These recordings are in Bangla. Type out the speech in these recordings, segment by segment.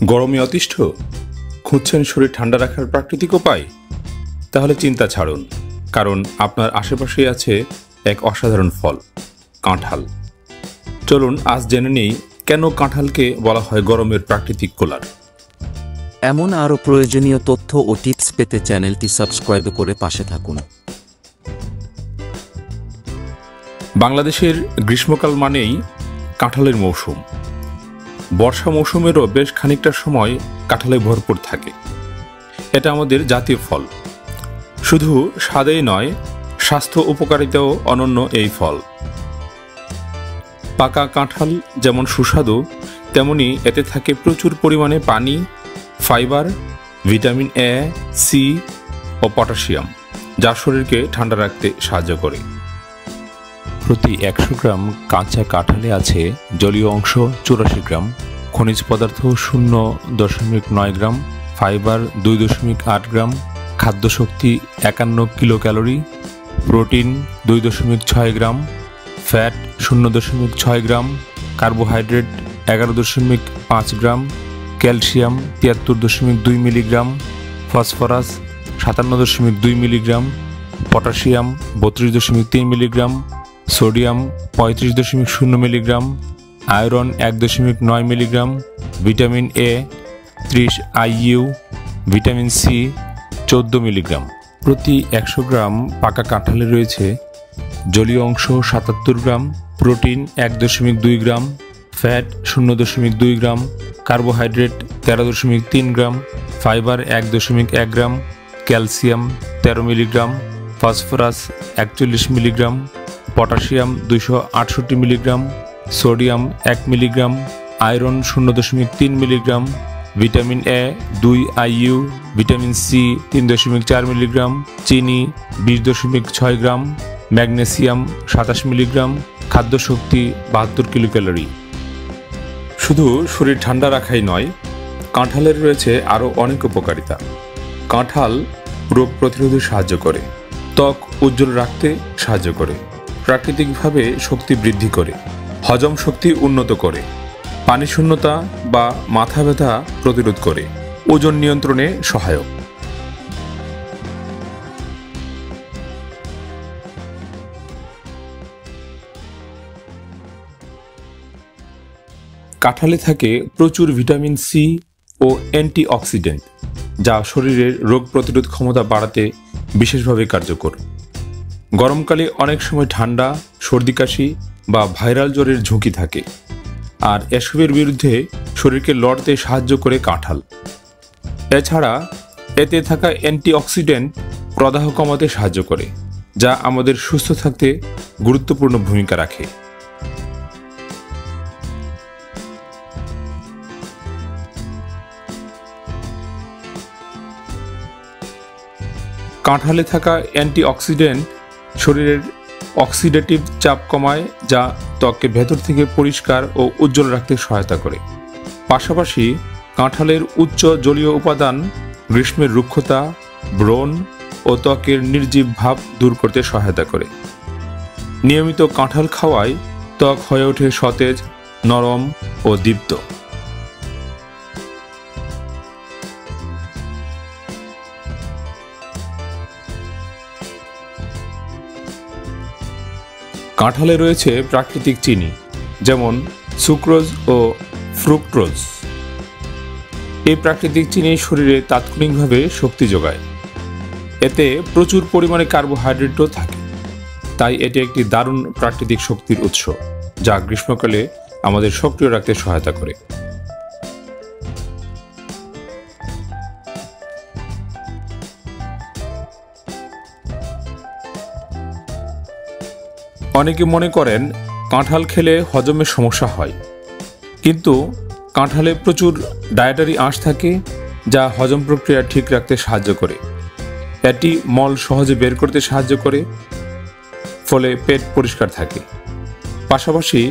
গরমে অতিষ্ঠ, খুঁজছেন শরীর ঠান্ডা রাখার প্রাকৃতিক উপায়? তাহলে চিন্তা ছাড়ুন, কারণ আপনার আশেপাশেই আছে এক অসাধারণ ফল, কাঁঠাল। চলুন আজ জেনে নেই কেন কাঁঠালকে বলা হয় গরমের প্রাকৃতিক কুলার। এমন আরও প্রয়োজনীয় তথ্য ও টিপস পেতে চ্যানেলটি সাবস্ক্রাইব করে পাশে থাকুন। বাংলাদেশের গ্রীষ্মকাল মানেই কাঁঠালের মৌসুম। বর্ষা মৌসুমেরও বেশ খানিকটা সময় কাঁঠালে ভরপুর থাকে। এটা আমাদের জাতীয় ফল। শুধু স্বাদেই নয়, স্বাস্থ্য উপকারিতাও অনন্য এই ফল। পাকা কাঁঠাল যেমন সুস্বাদু, তেমনি এতে থাকে প্রচুর পরিমাণে পানি, ফাইবার, ভিটামিন এ, সি ও পটাশিয়াম, যা শরীরকে ঠান্ডা রাখতে সাহায্য করে। প্রতি 100 গ্রাম কাঁচা কাঁঠালে আছে জলীয় অংশ 84 গ্রাম, খনিজ পদার্থ 0.9 গ্রাম, ফাইবার 2.8 গ্রাম, খাদ্যশক্তি 51 kilo calorie, protein 2.6 gram, fat 0.6 gram, carbohydrate 11.5 gram, calcium 73.2 milligram, phosphorus 57.2 milligram, potassium 32.3 milligram, sodium 35.0 milligram, iron 1.9 milligram, vitamin A 30 IU, vitamin C 14 milligram. প্রতি 100 গ্রাম পাকা কাঁঠালে রয়েছে জলীয় অংশ 77 gram, protein 1.2 gram, fat 0.2 gram, carbohydrate 13.3 gram, fibre 1.1 gram, calcium 13 milligram, phosphorus 41 milligram, potassium 268 milligram, sodium 1 milligram, iron 0.3 milligram, vitamin A 2 IU, vitamin C 3.4 milligram, চিনি 20.6 গ্রাম, ম্যাগনেসিয়াম 27 মিলিগ্রাম, খাদ্যশক্তি 72 কিলো ক্যালোরি। শুধু শরীর ঠান্ডা রাখাই নয়, কাঁঠালের রয়েছে আরও অনেক উপকারিতা। কাঁঠাল রোগ প্রতিরোধে সাহায্য করে, ত্বক উজ্জ্বল রাখতে সাহায্য করে, প্রাকৃতিকভাবে শক্তি বৃদ্ধি করে, হজম শক্তি উন্নত করে, পানি শূন্যতা বা মাথা ব্যথা প্রতিরোধ করে, ওজন নিয়ন্ত্রণে সহায়ক। কাঁঠালে থাকে প্রচুর ভিটামিন সি ও অ্যান্টিঅক্সিডেন্ট, যা শরীরের রোগ প্রতিরোধ ক্ষমতা বাড়াতে বিশেষভাবে কার্যকর। গরমকালে অনেক সময় ঠান্ডা, সর্দি কাশি বা ভাইরাল জ্বরের ঝুঁকি থাকে, আর এসবের বিরুদ্ধে শরীরকে লড়তে সাহায্য করে কাঁঠাল। এছাড়া এতে থাকা অ্যান্টিঅক্সিডেন্ট প্রদাহ কমাতে সাহায্য করে, যা আমাদের সুস্থ থাকতে গুরুত্বপূর্ণ ভূমিকা রাখে। কাঁঠালে থাকা অ্যান্টিঅক্সিডেন্ট শরীরের অক্সিডেটিভ চাপ কমায়, যা ত্বককে ভেতর থেকে পরিষ্কার ও উজ্জ্বল রাখতে সহায়তা করে। পাশাপাশি কাঁঠালের উচ্চ জলীয় উপাদান গ্রীষ্মের রুক্ষতা, ব্রণ ও ত্বকের নির্জীব ভাব দূর করতে সহায়তা করে। নিয়মিত কাঁঠাল খাওয়ায় ত্বক হয়ে ওঠে সতেজ, নরম ও দীপ্ত। কাঁঠালে রয়েছে প্রাকৃতিক চিনি, যেমন সুক্রোজ ও ফ্রুক্টোজ। এই প্রাকৃতিক চিনি শরীরে তাৎক্ষণিকভাবে শক্তি যোগায়। এতে প্রচুর পরিমাণে কার্বোহাইড্রেটও থাকে, তাই এটি একটি দারুণ প্রাকৃতিক শক্তির উৎস, যা গ্রীষ্মকালে আমাদের সক্রিয় রাখতে সহায়তা করে। অনেকে মনে করেন কাঁঠাল খেলে হজমের সমস্যা হয়, কিন্তু কাঁঠালে প্রচুর ডায়েটারি আঁশ থাকে, যা হজম প্রক্রিয়া ঠিক রাখতে সাহায্য করে। এটি মল সহজে বের করতে সাহায্য করে, ফলে পেট পরিষ্কার থাকে। পাশাপাশি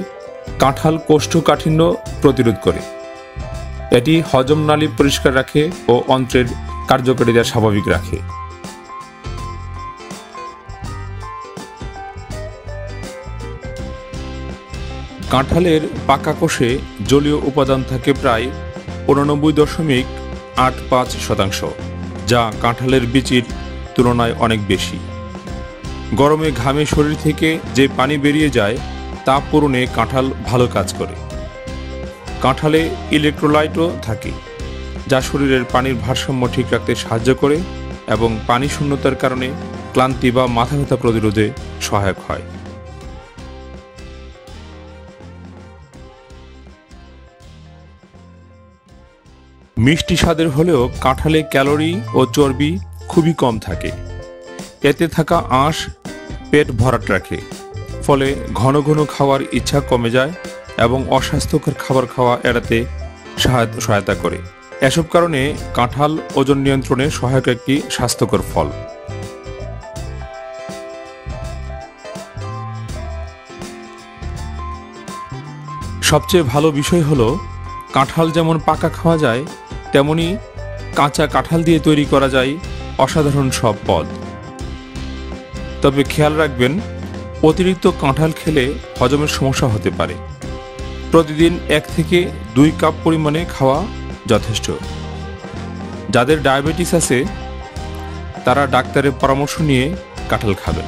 কাঁঠাল কোষ্ঠকাঠিন্য প্রতিরোধ করে। এটি হজম নালী পরিষ্কার রাখে ও অন্ত্রের কার্যকারিতা স্বাভাবিক রাখে। কাঁঠালের পাকা কোষে জলীয় উপাদান থাকে প্রায় 89.85%, যা কাঁঠালের বিচির তুলনায় অনেক বেশি। গরমে ঘামে শরীর থেকে যে পানি বেরিয়ে যায় তা পূরণে কাঁঠাল ভালো কাজ করে। কাঁঠালে ইলেকট্রোলাইটও থাকে, যা শরীরের পানির ভারসাম্য ঠিক রাখতে সাহায্য করে এবং পানি শূন্যতার কারণে ক্লান্তি বা মাথা ব্যথা প্রতিরোধে সহায়ক হয়। মিষ্টি স্বাদের হলেও কাঁঠালে ক্যালোরি ও চর্বি খুবই কম থাকে। এতে থাকা আঁশ পেট ভরাট রাখে, ফলে ঘন ঘন খাওয়ার ইচ্ছা কমে যায় এবং অস্বাস্থ্যকর খাবার খাওয়া এড়াতে সহায়তা করে। এসব কারণে কাঁঠাল ওজন নিয়ন্ত্রণে সহায়ক একটি স্বাস্থ্যকর ফল। সবচেয়ে ভালো বিষয় হলো কাঁঠাল যেমন পাকা খাওয়া যায়, তেমনি কাঁচা কাঁঠাল দিয়ে তৈরি করা যায় অসাধারণ সব পদ। তবে খেয়াল রাখবেন, অতিরিক্ত কাঁঠাল খেলে হজমের সমস্যা হতে পারে। প্রতিদিন 1 থেকে 2 কাপ পরিমাণে খাওয়া যথেষ্ট। যাদের ডায়াবেটিস আছে তারা ডাক্তারের পরামর্শ নিয়ে কাঁঠাল খাবেন।